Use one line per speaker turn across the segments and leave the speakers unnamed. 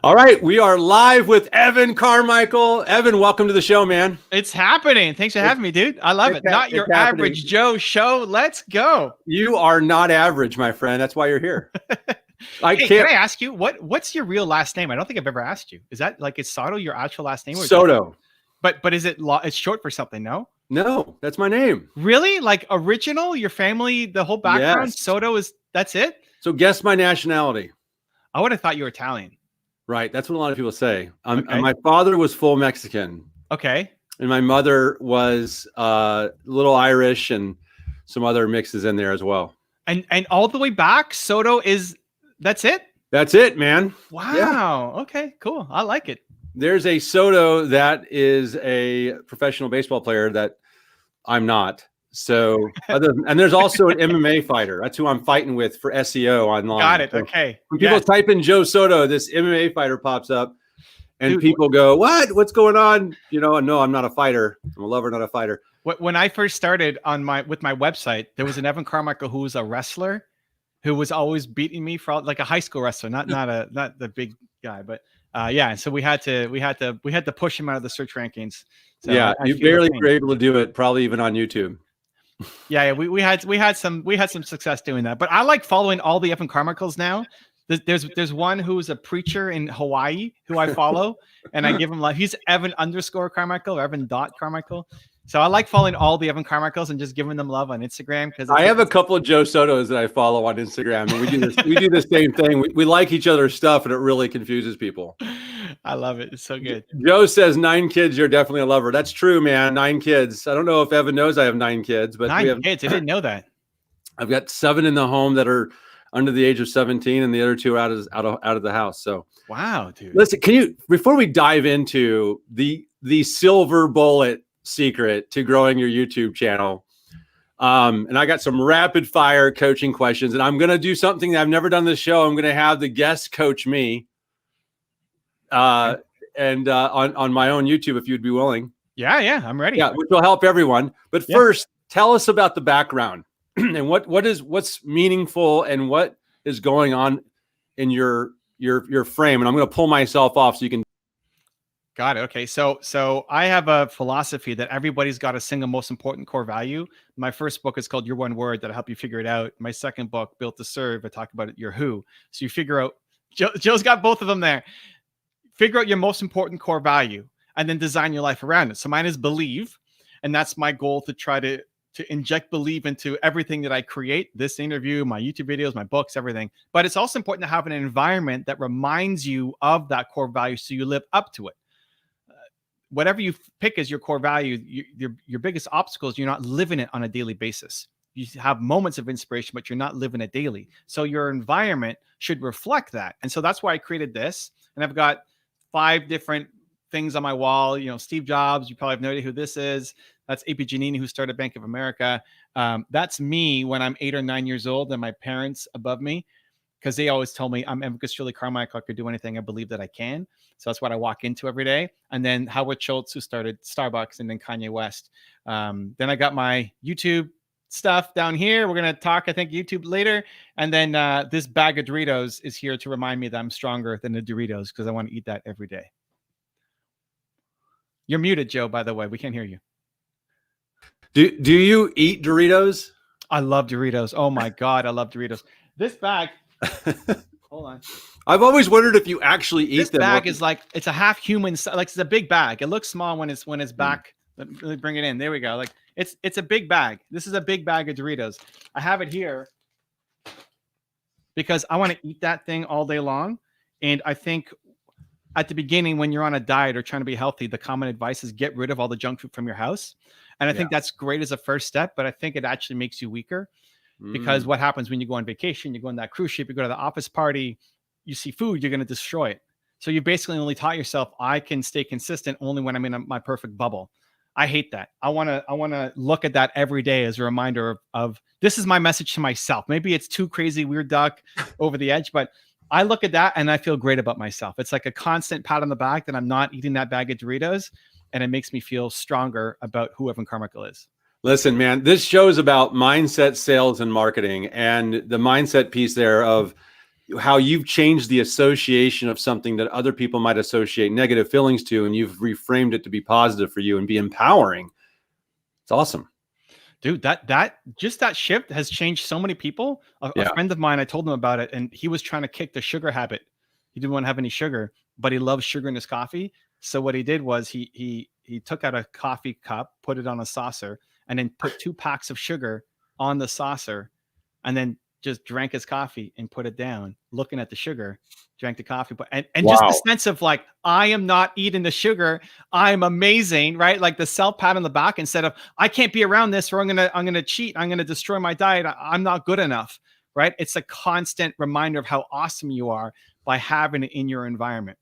All right, we are live with Evan Carmichael. Evan, welcome to the show, man.
It's happening. Thanks for having me, dude. I love it. Not your average Joe show. Let's go.
You are not average, my friend. That's why you're here.
Can I ask you what's your real last name? I don't think I've ever asked you. Is that like, is Soto your actual last name? Or
Soto.
But is it it's short for something?
No, that's my name.
Really? Like original? Your family, the whole background?
Yes.
Soto that's it?
So guess my nationality.
I would have thought you were Italian.
Right. That's what a lot of people say. My father was full Mexican.
Okay.
And my mother was a little Irish and some other mixes in there as well.
And all the way back, Soto that's it?
That's it, man.
Wow. Yeah. Okay, cool. I like it.
There's a Soto that is a professional baseball player that I'm not. So, and there's also an MMA fighter. That's who I'm fighting with for SEO online.
Got it.
So
okay.
when people type in Joe Soto, this MMA fighter pops up, and people go, "What? What's going on?" You know, no, I'm not a fighter. I'm a lover, not a fighter.
When I first started with my website, there was an Evan Carmichael who was a wrestler, who was always beating me for like a high school wrestler, not the big guy, but yeah. So we had to push him out of the search rankings. So
yeah, you barely were able to do it, probably even on YouTube.
Yeah, we had some success doing that, but I like following all the Evan Carmichaels now. There's one who's a preacher in Hawaii who I follow, and I give him like he's Evan_Carmichael or Evan.Carmichael. So I like following all the Evan Carmichaels and just giving them love on Instagram because
I have a couple of Joe Sotos that I follow on Instagram, and we do this. We do the same thing. We like each other's stuff, and it really confuses people.
I love it. It's so good.
Joe says 9 kids. You're definitely a lover. That's true, man. 9 kids. I don't know if Evan knows I have 9 kids, but
9 kids. I didn't know that.
I've got 7 in the home that are under the age of 17, and the other 2 out of the house. So
wow, dude.
Listen, can you, before we dive into the silver bullet secret to growing your YouTube channel, and I got some rapid fire coaching questions, and I'm gonna do something that I've never done this show. I'm gonna have the guest coach me, and on my own YouTube, if you'd be willing.
Yeah, I'm ready.
Yeah, which will help everyone. But first, tell us about the background and what's meaningful and what is going on in your frame. And I'm going to pull myself off so you can.
Got it. Okay. So I have a philosophy that everybody's got a single most important core value. My first book is called Your One Word, that'll help you figure it out. My second book, Built to Serve, I talk about your who. So you figure out, Joe's got both of them there. Figure out your most important core value and then design your life around it. So mine is believe. And that's my goal, to try to inject belief into everything that I create, this interview, my YouTube videos, my books, everything. But it's also important to have an environment that reminds you of that core value so you live up to it. Whatever you pick as your core value, your biggest obstacle is you're not living it on a daily basis. You have moments of inspiration, but you're not living it daily. So your environment should reflect that. And so that's why I created this. And I've got 5 different things on my wall. You know, Steve Jobs, you probably have no idea who this is. That's AP Giannini, who started Bank of America. That's me when I'm 8 or 9 years old, and my parents above me, because they always told me I'm Shirley Carmichael. I could do anything I believe that I can. So that's what I walk into every day. And then Howard Schultz, who started Starbucks, and then Kanye West. Then I got my YouTube stuff down here. We're going to talk, I think, YouTube later. And then this bag of Doritos is here to remind me that I'm stronger than the Doritos, because I want to eat that every day. You're muted, Joe, by the way. We can't hear you.
Do you eat Doritos?
I love Doritos. Oh my God, I love Doritos. This bag, hold on.
I've always wondered if you actually eat them.
This bag is like, it's a half human, like it's a big bag. It looks small when it's back. Let me bring it in. There we go. Like it's a big bag. This is a big bag of Doritos. I have it here because I want to eat that thing all day long. And I think at the beginning, when you're on a diet or trying to be healthy, the common advice is get rid of all the junk food from your house. And I think that's great as a first step, but I think it actually makes you weaker, because what happens when you go on vacation, you go on that cruise ship, you go to the office party, you see food, you're going to destroy it. So you basically only taught yourself, I can stay consistent only when I'm in my perfect bubble. I hate that. I want to look at that every day as a reminder of this is my message to myself. Maybe it's too crazy, weird duck, over the edge, but I look at that and I feel great about myself. It's like a constant pat on the back that I'm not eating that bag of Doritos, and it makes me feel stronger about who Evan Carmichael is.
Listen, man, this show is about mindset, sales, and marketing, and the mindset piece there of how you've changed the association of something that other people might associate negative feelings to, and you've reframed it to be positive for you and be empowering. It's awesome.
Dude, that shift has changed so many people. A friend of mine, I told him about it, and he was trying to kick the sugar habit. He didn't want to have any sugar, but he loves sugar in his coffee. So what he did was he took out a coffee cup, put it on a saucer, and then put 2 packs of sugar on the saucer, and then just drank his coffee and put it down, looking at the sugar, drank the coffee, and just the sense of like, I am not eating the sugar. I'm amazing, right? Like the self pat on the back instead of I can't be around this or I'm gonna cheat. I'm gonna destroy my diet. I'm not good enough, right? It's a constant reminder of how awesome you are by having it in your environment.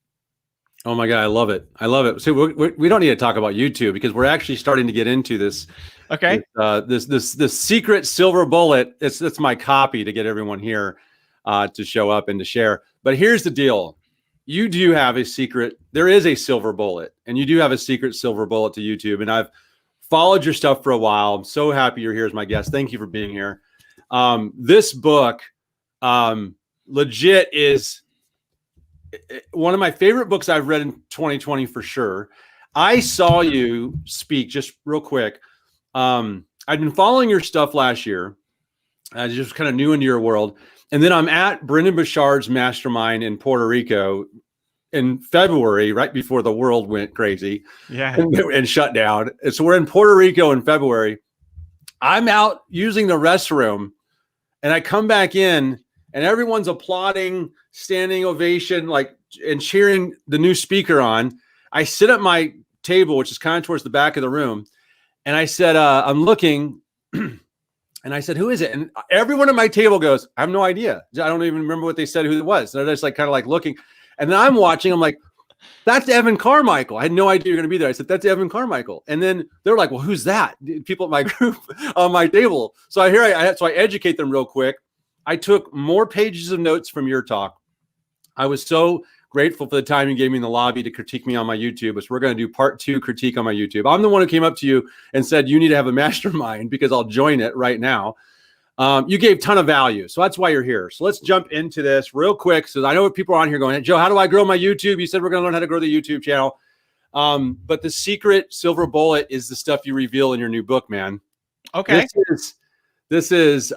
Oh my God, I love it. I love it. So we don't need to talk about YouTube because we're actually starting to get into this.
Okay.
This secret silver bullet. It's my copy to get everyone here to show up and to share. But here's the deal. You do have a secret. There is a silver bullet, and you do have a secret silver bullet to YouTube. And I've followed your stuff for a while. I'm so happy you're here as my guest. Thank you for being here. This book legit is one of my favorite books I've read in 2020 for sure. I saw you speak just real quick. I'd been following your stuff last year. I just kind of new into your world. And then I'm at Brendon Burchard's mastermind in Puerto Rico in February, right before the world went crazy and shut down. And so we're in Puerto Rico in February. I'm out using the restroom and I come back in and everyone's applauding, standing ovation, like, and cheering the new speaker on. I sit at my table, which is kind of towards the back of the room. And I said, I'm looking. And I said, who is it? And everyone at my table goes, I have no idea. I don't even remember what they said, who it was. They're just like, kind of like looking. And then I'm watching, I'm like, that's Evan Carmichael. I had no idea you're going to be there. I said, that's Evan Carmichael. And then they're like, well, who's that? People at my group on my table. So I educate them real quick. I took more pages of notes from your talk. I was so grateful for the time you gave me in the lobby to critique me on my YouTube. So we're going to do part 2 critique on my YouTube. I'm the one who came up to you and said, you need to have a mastermind because I'll join it right now. You gave a ton of value. So that's why you're here. So let's jump into this real quick. So I know people are on here going, hey, Joe, how do I grow my YouTube? You said we're going to learn how to grow the YouTube channel. But the secret silver bullet is the stuff you reveal in your new book, man.
Okay.
This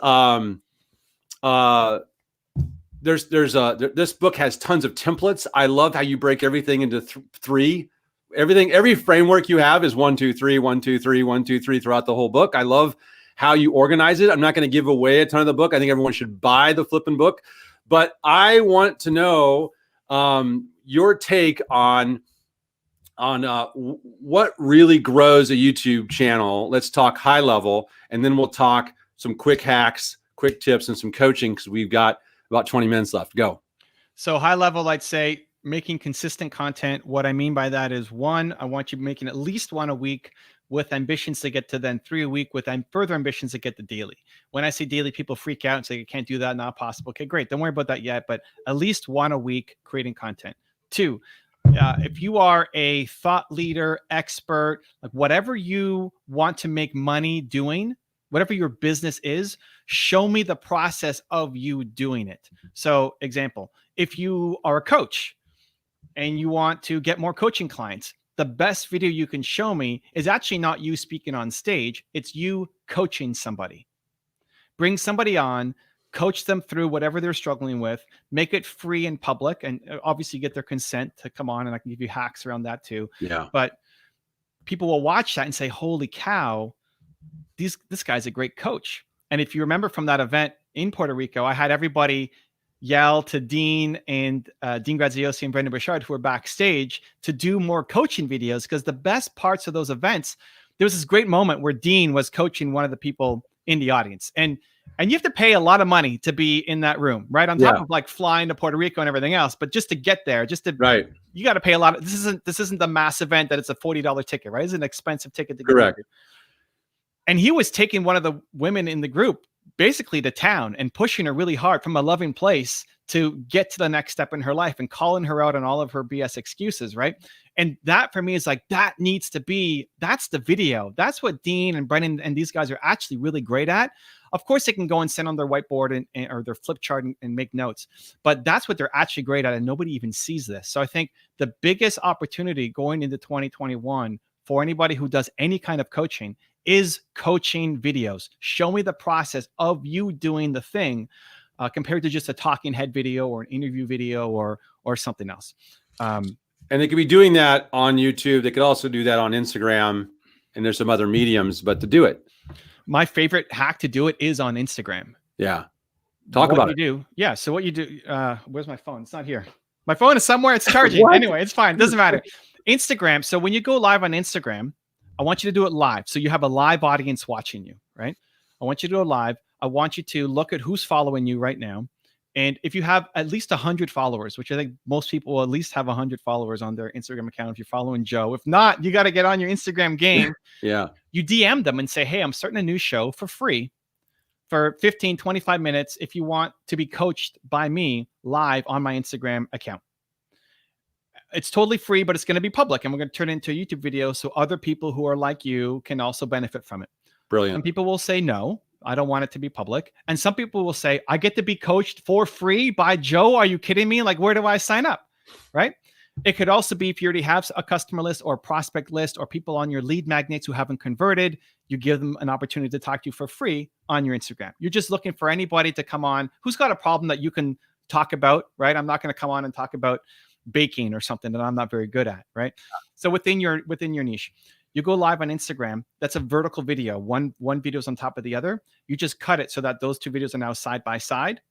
book has tons of templates. I love how you break everything into 3. Every framework you have is 1, 2, 3, 1, 2, 3, 1, 2, 3 throughout the whole book. I love how you organize it. I'm not going to give away a ton of the book. I think everyone should buy the flipping book, but I want to know your take on what really grows a YouTube channel. Let's talk high level, and then we'll talk some quick hacks, quick tips, and some coaching because we've got about 20 minutes left. Go. So
high level, I'd say making consistent content. What I mean by that is 1, I want you making at least 1 a week with ambitions to get to then 3 a week with further ambitions to get to daily. When I say daily, people freak out and say, you can't do that, not possible. Okay, great. Don't worry about that yet, but at least 1 a week creating content. 2, if you are a thought leader, expert, like whatever you want to make money doing, whatever your business is, show me the process of you doing it. So example, if you are a coach and you want to get more coaching clients, the best video you can show me is actually not you speaking on stage. It's you coaching somebody. Bring somebody on, coach them through whatever they're struggling with, make it free in public, and obviously get their consent to come on, and I can give you hacks around that too.
Yeah.
But people will watch that and say, holy cow, this guy's a great coach. And if you remember from that event in Puerto Rico, I had everybody yell to Dean and Dean Graziosi and Brendon Burchard, who were backstage, to do more coaching videos, because the best parts of those events, there was this great moment where Dean was coaching one of the people in the audience. And you have to pay a lot of money to be in that room, right? On top of like flying to Puerto Rico and everything else. But just to get there, you got to pay a lot. This isn't the mass event that it's a $40 ticket, right? It's an expensive ticket to get.
Correct.
There. And he was taking one of the women in the group basically to town and pushing her really hard from a loving place to get to the next step in her life and calling her out on all of her BS excuses, right? And that for me is like, that's the video. That's what Dean and Brennan and these guys are actually really great at. Of course, they can go and sit on their whiteboard or their flip chart and make notes, but that's what they're actually great at. And nobody even sees this. So I think the biggest opportunity going into 2021 for anybody who does any kind of coaching is coaching videos. Show me the process of you doing the thing compared to just a talking head video or an interview video or something else.
And they could be doing that on YouTube. They could also do that on Instagram, and there's some other mediums, but to do it.
My favorite hack to do it is on Instagram.
Yeah. Talk about it.
Yeah. So what you do, where's my phone? It's not here. My phone is somewhere. It's charging. Anyway, it's fine. It doesn't matter. Instagram. So when you go live on Instagram, I want you to do it live. So you have a live audience watching you, right? I want you to do it live. I want you to look at who's following you right now. And if you have at least 100 followers, which I think most people will at least have 100 followers on their Instagram account if you're following Joe. If not, you got to get on your Instagram game.
Yeah.
You DM them and say, hey, I'm starting a new show for free for 15, 25 minutes if you want to be coached by me live on my Instagram account. It's totally free, but it's going to be public. And we're going to turn it into a YouTube video so other people who are like you can also benefit from it.
Brilliant.
Some people will say, no, I don't want it to be public. And some people will say, I get to be coached for free by Joe. Are you kidding me? Like, where do I sign up? Right? It could also be if you already have a customer list or a prospect list or people on your lead magnets who haven't converted, you give them an opportunity to talk to you for free on your Instagram. You're just looking for anybody to come on who's got a problem that you can talk about, right? I'm not going to come on and talk about baking or something that I'm not very good at, right? So within your niche, you go live on Instagram. That's a vertical video. One video is on top of the other. You just cut it so that those two videos are now side by side.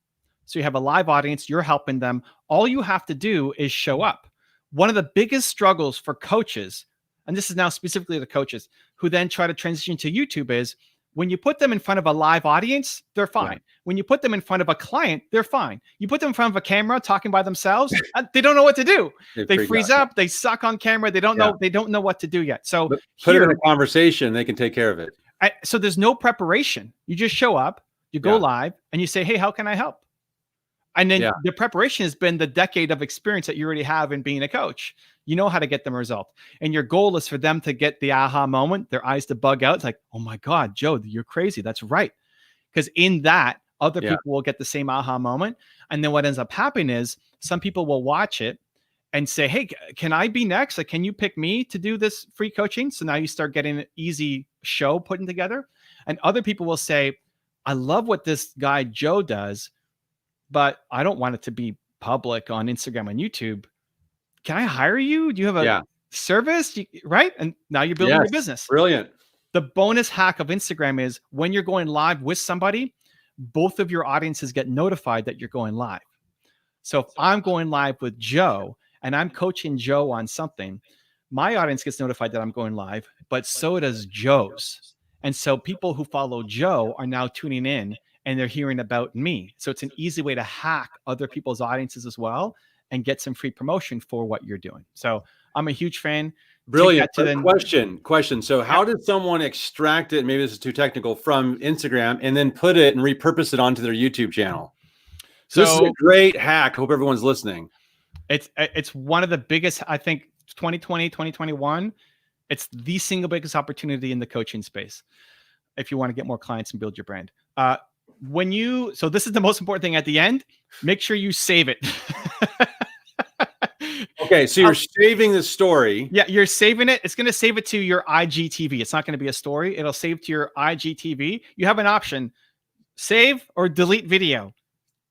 So you have a live audience. You're helping them. All you have to do is show up. One of the biggest struggles for coaches, and this is now specifically the coaches who then try to transition to YouTube, is when you put them in front of a live audience, they're fine. Yeah. When you put them in front of a client, they're fine. You put them in front of a camera talking by themselves, they don't know what to do. They freeze up. They suck on camera. They don't know. They don't know what to do yet. So
put it in a conversation. They can take care of it.
So there's no preparation. You just show up, you go live, and you say, "Hey, how can I help?" And then the preparation has been the decade of experience that you already have in being a coach. You know how to get them a result. And your goal is for them to get the aha moment, their eyes to bug out. It's like, oh my God, Joe, you're crazy. That's right. Because in that, other people will get the same aha moment. And then what ends up happening is some people will watch it and say, hey, can I be next? Like, can you pick me to do this free coaching? So now you start getting an easy show putting together. And other people will say, I love what this guy Joe does, but I don't want it to be public on Instagram and YouTube. Can I hire you? Do you have a service? Right? And now you're building your business.
Brilliant.
The bonus hack of Instagram is when you're going live with somebody, both of your audiences get notified that you're going live. So if I'm going live with Joe and I'm coaching Joe on something, my audience gets notified that I'm going live, but so does Joe's. And so people who follow Joe are now tuning in and they're hearing about me. So it's an easy way to hack other people's audiences as well and get some free promotion for what you're doing. So I'm a huge fan.
Brilliant. Question. So how did someone extract it? Maybe this is too technical from Instagram and then put it and repurpose it onto their YouTube channel. So this is a great hack. Hope everyone's listening.
It's one of the biggest, I think 2020, 2021, it's the single biggest opportunity in the coaching space. If you want to get more clients and build your brand. So this is the most important thing at the end, make sure you save it.
Okay, so you're saving the story.
Yeah, you're saving it. It's going to save it to your IGTV. It's not going to be a story. It'll save to your IGTV. You have an option, save or delete video.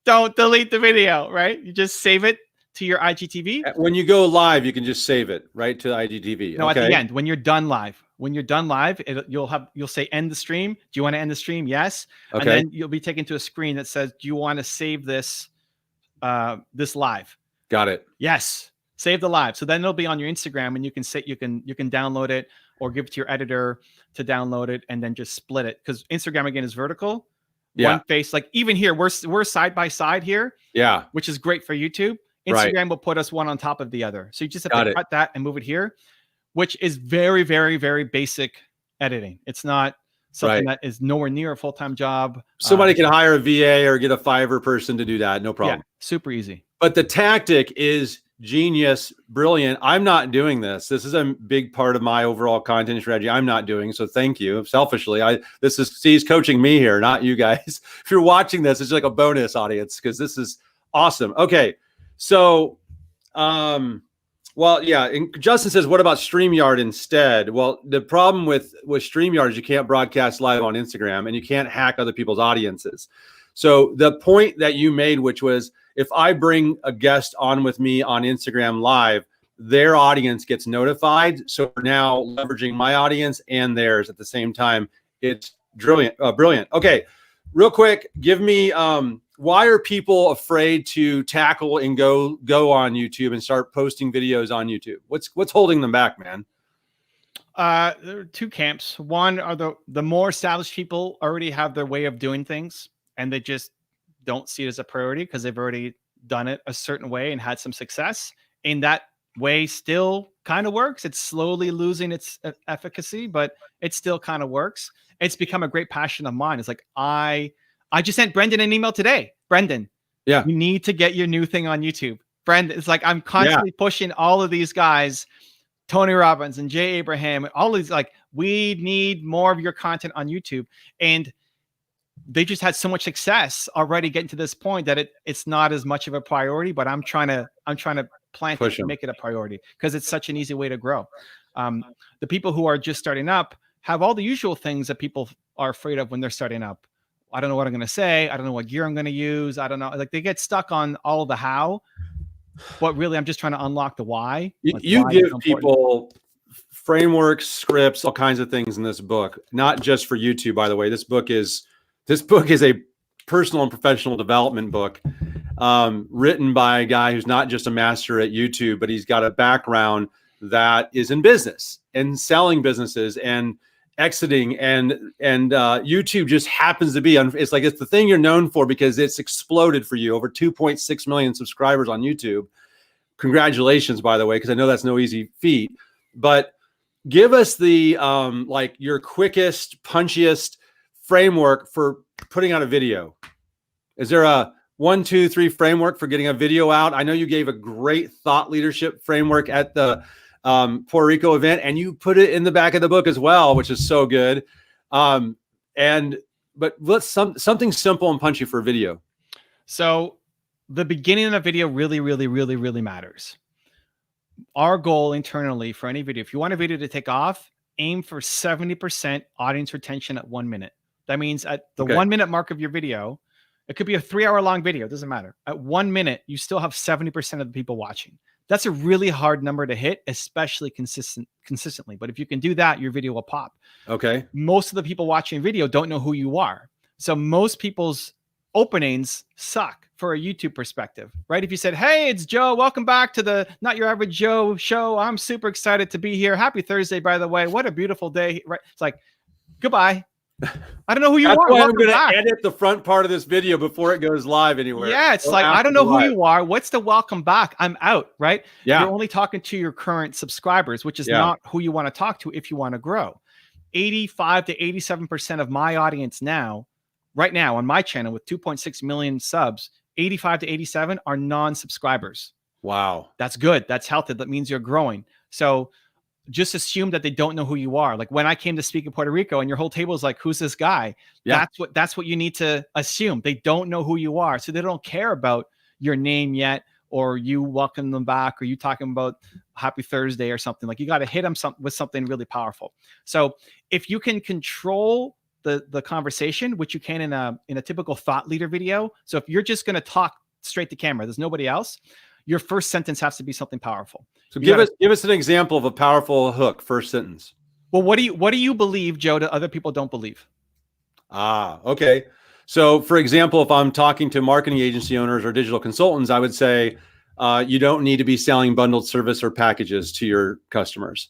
Don't delete the video, right? You just save it to your IGTV.
When you go live, you can just save it right to IGTV.
No, at the end, when you're done live. When you're done live, you'll say end the stream. Do you want to end the stream? Yes. Okay. And then you'll be taken to a screen that says, do you want to save this this live?
Got it.
Yes. Save the live. So then it'll be on your Instagram and you can download it or give it to your editor to download it and then just split it. Because Instagram again is vertical. One face. Like even here, we're side by side here.
Yeah.
Which is great for YouTube. Instagram will put us one on top of the other. So you just have to cut that and move it here, which is very, very, very basic editing. It's not something that is nowhere near a full-time job.
Somebody can hire a VA or get a Fiverr person to do that. No problem.
Yeah, super easy.
But the tactic is genius, brilliant. I'm not doing this. This is a big part of my overall content strategy. I'm not doing. So thank you. Selfishly, he's coaching me here, not you guys. If you're watching this, it's like a bonus audience because this is awesome. Okay. So, well, yeah. And Justin says, what about Streamyard instead? Well, the problem with Streamyard is you can't broadcast live on Instagram and you can't hack other people's audiences. So the point that you made, which was, if I bring a guest on with me on Instagram Live, their audience gets notified. So we're now leveraging my audience and theirs at the same time. It's brilliant. Brilliant. Okay, real quick, give me why are people afraid to tackle and go on YouTube and start posting videos on YouTube? What's holding them back, man?
There are two camps. One are the more established people already have their way of doing things, and they just don't see it as a priority because they've already done it a certain way and had some success. And that way still kind of works. It's slowly losing its efficacy, but it still kind of works. It's become a great passion of mine. It's like, I just sent Brendan an email today. Brendan, you need to get your new thing on YouTube. Brendan, it's like, I'm constantly pushing all of these guys, Tony Robbins and Jay Abraham, all these, like, we need more of your content on YouTube. And they just had so much success already getting to this point that it's not as much of a priority, but I'm trying to plant it to make it a priority because it's such an easy way to grow. The people who are just starting up have all the usual things that people are afraid of when they're starting up. I don't know what I'm going to say. I don't know what gear I'm going to use. I don't know. Like, they get stuck on all of the how, but really I'm just trying to unlock the why.
You give people frameworks, scripts, all kinds of things in this book, not just for YouTube, by the way. This book is a personal and professional development book written by a guy who's not just a master at YouTube, but he's got a background that is in business and selling businesses and exiting. And YouTube just happens to be, it's the thing you're known for because it's exploded for you. Over 2.6 million subscribers on YouTube. Congratulations, by the way, because I know that's no easy feat. But give us the your quickest, punchiest framework for putting out a video. Is there a 1, 2, 3 framework for getting a video out? I know you gave a great thought leadership framework at the Puerto Rico event, and you put it in the back of the book as well, which is so good. But let's something simple and punchy for a video.
So the beginning of a video really, really, really, really matters. Our goal internally for any video, if you want a video to take off, aim for 70% audience retention at 1 minute. That means at the 1 minute mark of your video, it could be a 3-hour long video. It doesn't matter. At 1 minute, you still have 70% of the people watching. That's a really hard number to hit, especially consistently. But if you can do that, your video will pop.
Okay.
Most of the people watching video don't know who you are. So most people's openings suck for a YouTube perspective, right? If you said, hey, it's Joe, welcome back to the Not Your Average Joe show. I'm super excited to be here. Happy Thursday, by the way. What a beautiful day, right? It's like, goodbye. I don't know who you are.
That's why I'm going to edit the front part of this video before it goes live anywhere.
Yeah, it's like, I don't know who you are. What's the welcome back? I'm out, right?
Yeah.
You're only talking to your current subscribers, which is not who you want to talk to if you want to grow. 85 to 87% of my audience right now on my channel with 2.6 million subs, 85 to 87 are non-subscribers.
Wow.
That's good. That's healthy. That means you're growing. So just assume that they don't know who you are. Like when I came to speak in Puerto Rico and your whole table is like, who's this guy? Yeah. That's what you need to assume. They don't know who you are. So they don't care about your name yet, or you welcome them back, or you talking about happy Thursday or something. Like, you got to hit them with something really powerful. So if you can control the conversation, which you can in a typical thought leader video. So if you're just going to talk straight to camera, there's nobody else, your first sentence has to be something powerful.
So give us an example of a powerful hook first sentence.
Well, what do you believe, Joe, that other people don't believe?
Okay. So for example, if I'm talking to marketing agency owners or digital consultants, I would say you don't need to be selling bundled service or packages to your customers.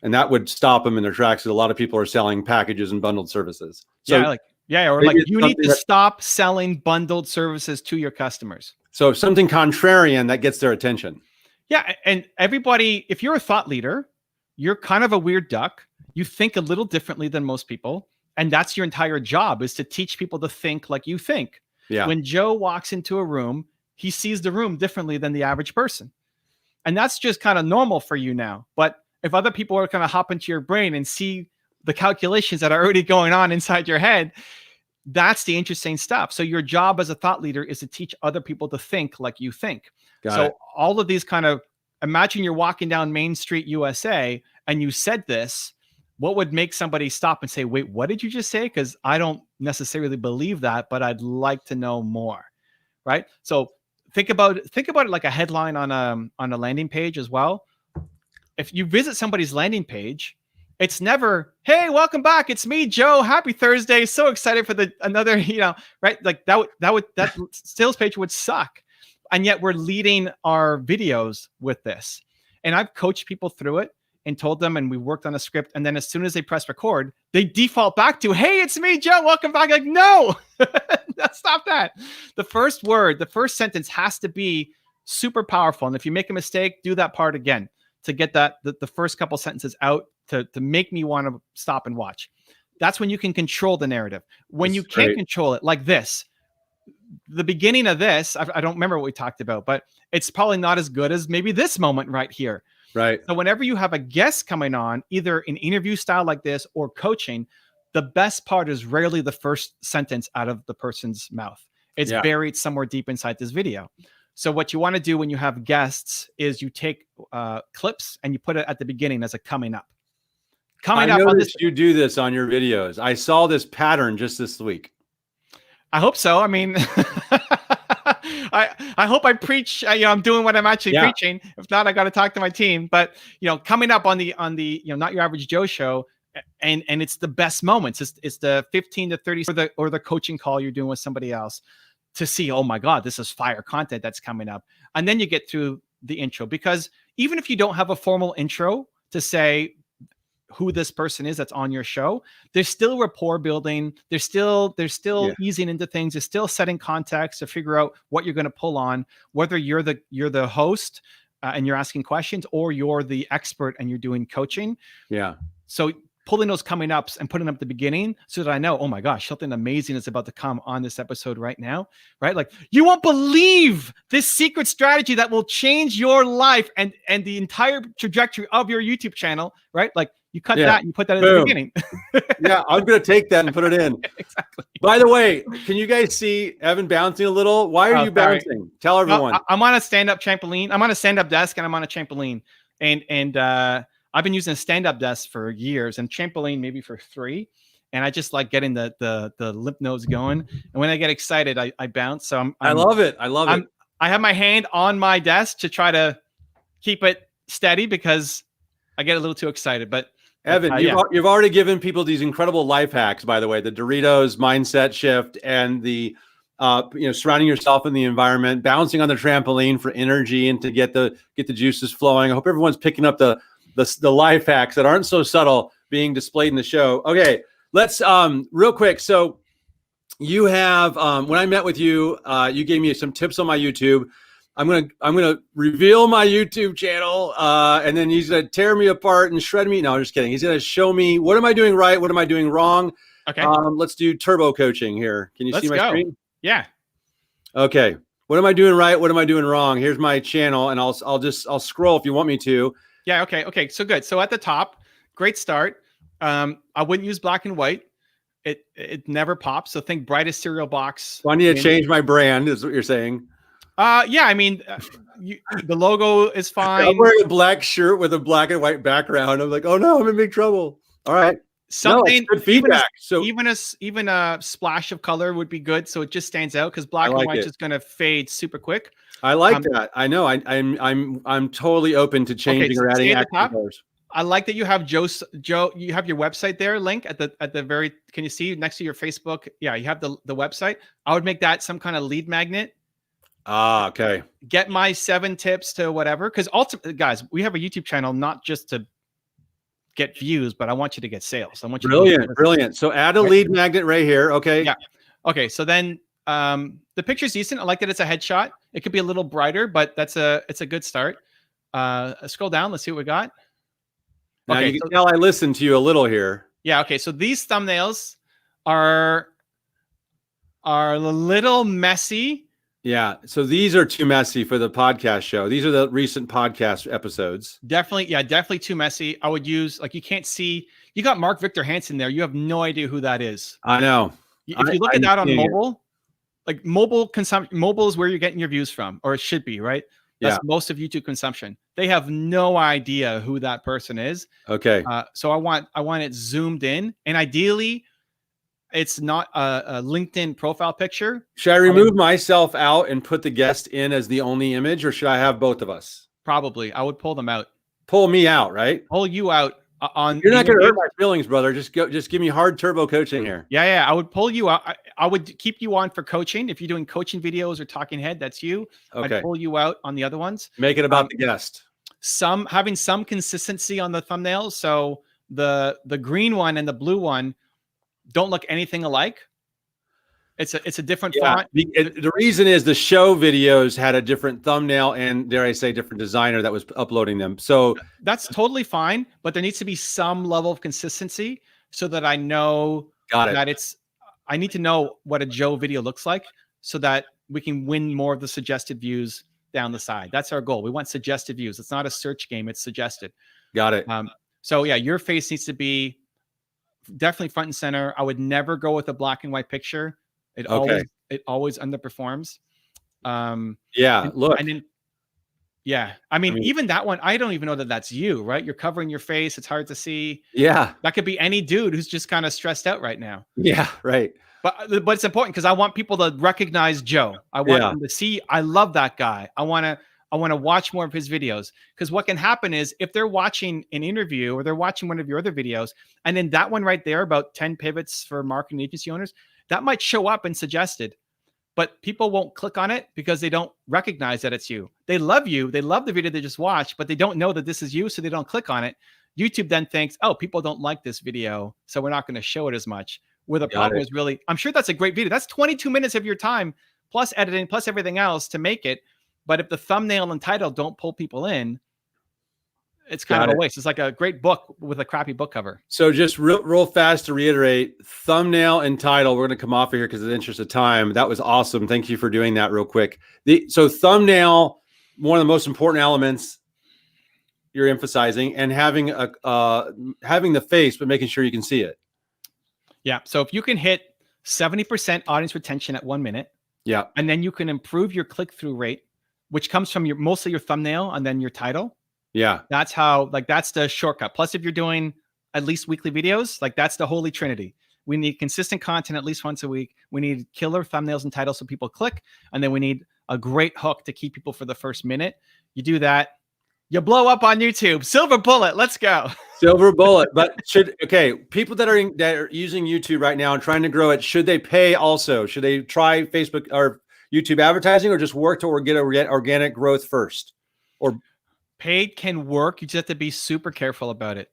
And that would stop them in their tracks, because a lot of people are selling packages and bundled services. So
or you need to stop selling bundled services to your customers.
So something contrarian that gets their attention.
Yeah. And everybody, if you're a thought leader, you're kind of a weird duck. You think a little differently than most people. And that's your entire job, is to teach people to think like you think.
Yeah.
When Joe walks into a room, he sees the room differently than the average person. And that's just kind of normal for you now. But if other people are going to hop into your brain and see the calculations that are already going on inside your head, that's the interesting stuff. So your job as a thought leader is to teach other people to think like you think.
Got it.
All of these kind of, imagine you're walking down Main Street, USA, and you said this. What would make somebody stop and say, wait, what did you just say? Because I don't necessarily believe that, but I'd like to know more. Right. So think about it like a headline on a landing page as well. If you visit somebody's landing page, it's never, hey, welcome back. It's me, Joe. Happy Thursday. So excited for another, right? Like that sales page would suck. And yet we're leading our videos with this. And I've coached people through it and told them, and we worked on a script. And then as soon as they press record, they default back to, hey, it's me, Joe. Welcome back. Like, no, stop that. The first word, the first sentence has to be super powerful. And if you make a mistake, do that part again to get the first couple sentences out to make me want to stop and watch. That's when you can control the narrative. When you can't control it, like this, the beginning of this, I don't remember what we talked about, but it's probably not as good as maybe this moment right here.
Right.
So whenever you have a guest coming on, either an interview style like this or coaching, the best part is rarely the first sentence out of the person's mouth. It's buried somewhere deep inside this video. So what you want to do when you have guests is you take clips and you put it at the beginning as a coming up.
I noticed you do this on your videos. I saw this pattern just this week.
I hope so. I mean, I hope I preach. I'm doing what I'm actually preaching. If not, I got to talk to my team. But coming up on the Not Your Average Joe show, and it's the best moments. It's the 15 to 30 or the coaching call you're doing with somebody else to see. Oh my God, this is fire content that's coming up, and then you get through the intro, because even if you don't have a formal intro to say who this person is that's on your show, there's still rapport building. There's still easing into things. There's still setting context to figure out what you're going to pull on, whether you're the host and you're asking questions, or you're the expert and you're doing coaching. Yeah. So pulling those coming ups and putting them at the beginning so that I know, oh my gosh, something amazing is about to come on this episode right now, right? Like, you won't believe this secret strategy that will change your life and the entire trajectory of your YouTube channel, right? Like, you cut that and you put that at the beginning.
Yeah, I'm going to take that and put it in.
Exactly.
By the way, can you guys see Evan bouncing a little? Why are you bouncing? Tell everyone.
I'm on a stand-up trampoline. I'm on a stand-up desk and I'm on a trampoline. And I've been using a stand-up desk for years and trampoline maybe for 3. And I just like getting the lymph nodes going. And when I get excited, I bounce. So
I love it. I love it.
I have my hand on my desk to try to keep it steady because I get a little too excited. But
Evan, you've already given people these incredible life hacks, by the way, the Doritos mindset shift and the surrounding yourself in the environment, bouncing on the trampoline for energy and to get the juices flowing. I hope everyone's picking up the life hacks that aren't so subtle being displayed in the show. Okay, let's real quick. So you have when I met with you, you gave me some tips on my YouTube. I'm gonna reveal my YouTube channel, and then he's gonna tear me apart and shred me. No, I'm just kidding. He's gonna show me what am I doing right, what am I doing wrong.
Okay.
Let's do turbo coaching here. Can you see my screen?
Yeah.
Okay. What am I doing right? What am I doing wrong? Here's my channel, and I'll scroll if you want me to.
Yeah. Okay. So good. So at the top, great start. I wouldn't use black and white. It never pops. So think brightest cereal box.
So I need to change my brand, is what you're saying.
Yeah, I mean, the logo is fine.
I'm wearing a black shirt with a black and white background. I'm like, oh no, I'm in big trouble. All right.
Something
good feedback.
Even a splash of color would be good, so it just stands out, because black and white is going to fade super quick.
I like that. I know. I'm totally open to changing or adding extra colors.
I like that you have Joe. You have your website there, link at the very. Can you see next to your Facebook? Yeah, you have the website. I would make that some kind of lead magnet.
Okay.
Get my 7 tips to whatever. Because ultimately, guys, we have a YouTube channel not just to get views, but I want you to get sales. I want you.
Brilliant. So add a lead magnet right here. Okay.
Yeah. Okay. So then the picture's decent. I like that it's a headshot. It could be a little brighter, but it's a good start. Scroll down. Let's see what we got.
Now you can tell I listened to you a little here.
Yeah. Okay. So these thumbnails, are a little messy.
Yeah. So these are too messy for the podcast show. These are the recent podcast episodes.
Definitely. Yeah, definitely too messy. I would use, like, you can't see, you got Mark Victor Hansen there. You have no idea who that is.
I know.
If you look at that on mobile, like mobile consumption, mobile is where you're getting your views from, or it should be, right? That's most of YouTube consumption. They have no idea who that person is.
Okay.
So I want it zoomed in, and ideally, it's not a LinkedIn profile picture.
Should I remove myself out and put the guest in as the only image, or should I have both of us?
Probably, I would pull them out.
Pull me out, right?
Pull you out on.
You're not going to hurt my feelings, brother. Just give me hard turbo coaching here.
Yeah. I would pull you out. I would keep you on for coaching. If you're doing coaching videos or talking head, that's you.
Okay.
I'd pull you out on the other ones.
Make it about the guest.
Having some consistency on the thumbnail. So the green one and the blue one don't look anything alike. It's a different font.
The reason is the show videos had a different thumbnail and, dare I say, different designer that was uploading them. So
that's totally fine, but there needs to be some level of consistency so that I know that I need to know what a Joe video looks like so that we can win more of the suggested views down the side. That's our goal. We want suggested views. It's not a search game. It's suggested.
Got it.
So yeah, your face needs to be definitely front and center. I would never go with a black and white picture. It always underperforms.
Look.
I mean, even that one, I don't even know that that's you, right? You're covering your face. It's hard to see.
Yeah.
That could be any dude who's just kind of stressed out right now.
Yeah, right.
But it's important because I want people to recognize Joe. I want them to see, I love that guy. I want to watch more of his videos, because what can happen is if they're watching an interview or they're watching one of your other videos, and then that one right there about 10 pivots for marketing agency owners, that might show up and suggested, but people won't click on it because they don't recognize that it's you. They love you. They love the video they just watched, but they don't know that this is you. So they don't click on it. YouTube then thinks, oh, people don't like this video, so we're not going to show it as much. Where the problem is really, I'm sure that's a great video. That's 22 minutes of your time, plus editing, plus everything else to make it. But if the thumbnail and title don't pull people in, it's kind of a waste. It's like a great book with a crappy book cover.
So just real fast to reiterate, thumbnail and title, we're going to come off of here because of the interest of time. That was awesome. Thank you for doing that real quick. So thumbnail, one of the most important elements you're emphasizing, and having the face, but making sure you can see it.
Yeah. So if you can hit 70% audience retention at 1 minute, and then you can improve your click-through rate, which comes from mostly your thumbnail and then your title. Yeah. That's how, that's the shortcut. Plus, if you're doing at least weekly videos, that's the Holy Trinity. We need consistent content at least once a week. We need killer thumbnails and titles so people click. And then we need a great hook to keep people for the first minute. You do that, you blow up on YouTube. Silver bullet. Let's go.
Silver bullet. But people that are using YouTube right now and trying to grow it, should they pay also? Should they try Facebook or YouTube advertising, or just work to get organic growth first? Or
paid can work. You just have to be super careful about it.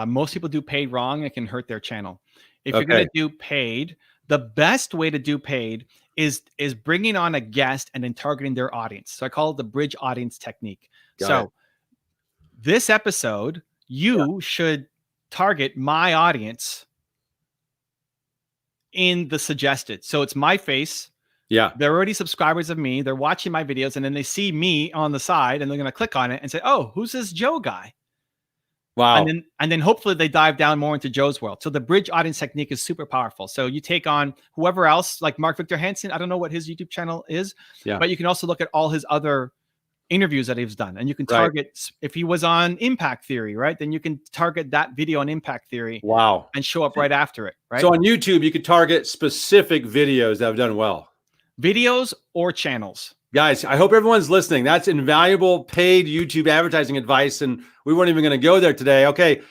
Most people do paid wrong. It can hurt their channel. If you're going to do paid, the best way to do paid is bringing on a guest and then targeting their audience. So I call it the bridge audience technique. This episode, you should target my audience in the suggested. So it's my face. Yeah. They're already subscribers of me. They're watching my videos, and then they see me on the side and they're going to click on it and say, oh, who's this Joe guy? Wow. And then hopefully they dive down more into Joe's world. So the bridge audience technique is super powerful. So you take on whoever else, like Mark Victor Hansen. I don't know what his YouTube channel is, but you can also look at all his other interviews that he's done, and you can target, if he was on Impact Theory, right? Then you can target that video on Impact Theory. Wow. And show up right after it, right?
So on YouTube, you could target specific videos that have done well.
Videos or channels.
Guys, I hope everyone's listening. That's invaluable paid YouTube advertising advice, and we weren't even going to go there today. Okay,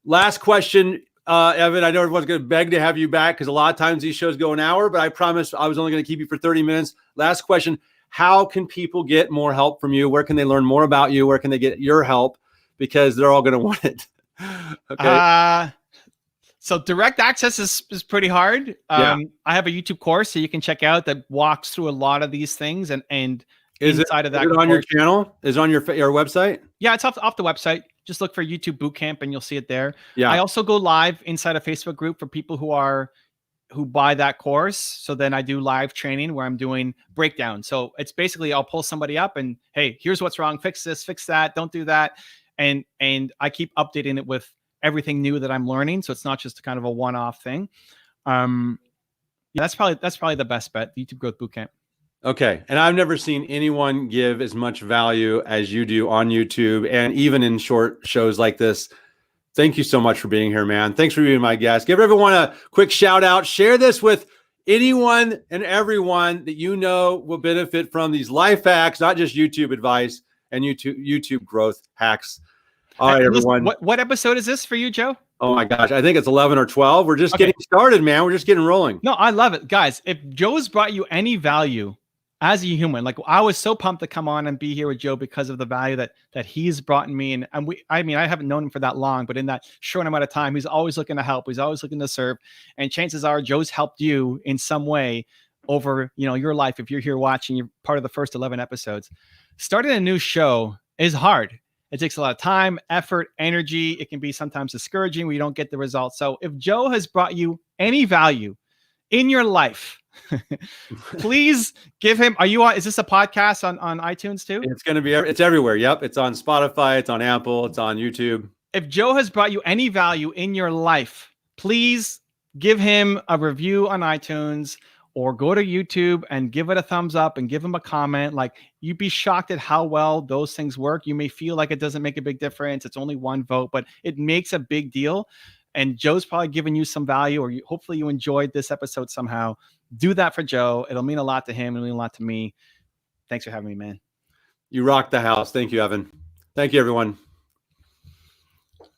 last question, Evan. I know everyone's going to beg to have you back because a lot of times these shows go an hour, but I promised I was only going to keep you for 30 minutes. Last question. How can people get more help from you? Where can they learn more about you? Where can they get your help? Because they're all going to want it. Okay.
So direct access is pretty hard. I have a YouTube course so you can check out that walks through a lot of these things, and inside of that,
is it on your channel? Is it on your website?
Yeah, it's off the website. Just look for YouTube Bootcamp and you'll see it there. Yeah. I also go live inside a Facebook group for people who are who buy that course. So then I do live training where I'm doing breakdown. So it's basically I'll pull somebody up and, hey, here's what's wrong. Fix this, fix that. Don't do that. And I keep updating it with everything new that I'm learning. So it's not just kind of a one-off thing. That's probably the best bet, the YouTube Growth Bootcamp.
Okay. And I've never seen anyone give as much value as you do on YouTube and even in short shows like this. Thank you so much for being here, man. Thanks for being my guest. Give everyone a quick shout out. Share this with anyone and everyone that you know will benefit from these life hacks, not just YouTube advice and YouTube growth hacks. All right, everyone.
What episode is this for you, Joe?
Oh my gosh, I think it's 11 or 12. We're just getting started, man. We're just getting rolling.
No, I love it. Guys, if Joe's brought you any value as a human, like I was so pumped to come on and be here with Joe because of the value that he's brought in me. And I haven't known him for that long, but in that short amount of time, he's always looking to help. He's always looking to serve. And chances are Joe's helped you in some way over, your life. If you're here watching, you're part of the first 11 episodes. Starting a new show is hard. It takes a lot of time, effort, energy. It can be sometimes discouraging when you don't get the results. So if Joe has brought you any value in your life, please give him. Is this a podcast on iTunes too?
It's everywhere. Yep. It's on Spotify. It's on Apple. It's on YouTube.
If Joe has brought you any value in your life, please give him a review on iTunes or go to YouTube and give it a thumbs up and give him a comment. Like, you'd be shocked at how well those things work. You may feel like it doesn't make a big difference. It's only one vote, but it makes a big deal. And Joe's probably given you some value, or hopefully you enjoyed this episode somehow. Do that for Joe. It'll mean a lot to him. It'll mean a lot to me. Thanks for having me, man.
You rocked the house. Thank you, Evan. Thank you, everyone.